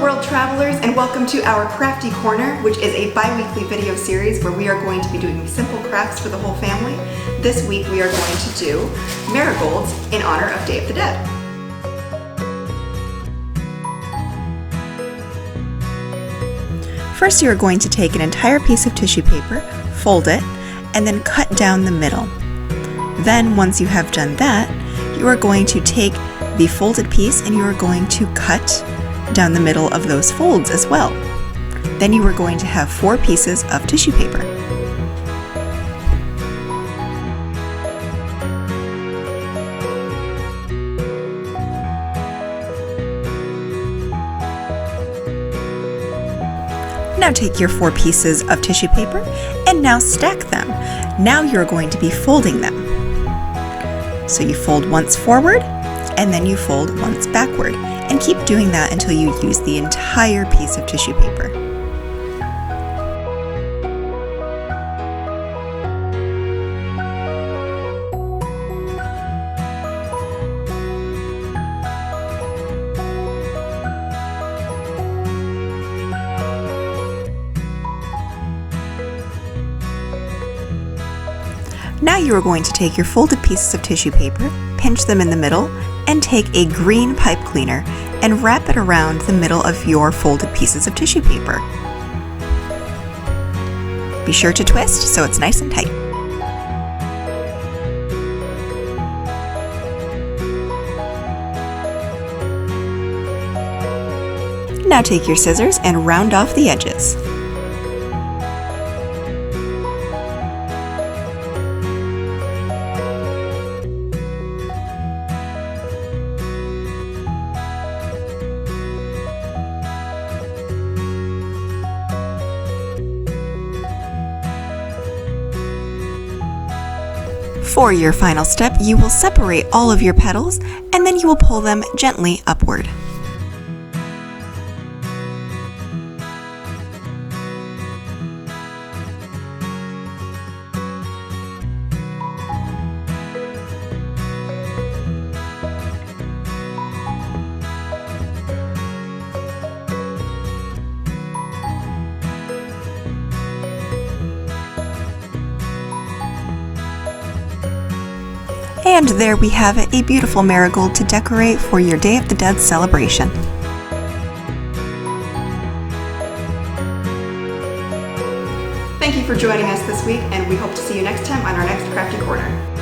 world travelers, and welcome to our Crafty Corner, which is a bi-weekly video series where we are going to be doing simple crafts for the whole family. This week we are going to do marigolds in honor of Day of the Dead. First, you are going to take an entire piece of tissue paper, fold it, and then cut down the middle. Then, once you have done that, you are going to take the folded piece and you are going to cut down the middle of those folds as well. Then you are going to have 4 pieces of tissue paper. Now take your 4 pieces of tissue paper and now stack them. Now you're going to be folding them. So you fold once forward and then you fold once backward, and keep doing that until you use the entire piece of tissue paper. Now you are going to take your folded pieces of tissue paper, pinch them in the middle, and take a green pipe cleaner and wrap it around the middle of your folded pieces of tissue paper. Be sure to twist so it's nice and tight. Now take your scissors and round off the edges. For your final step, you will separate all of your petals and then you will pull them gently upward. And there we have it, a beautiful marigold to decorate for your Day of the Dead celebration. Thank you for joining us this week, and we hope to see you next time on our next Crafty Corner.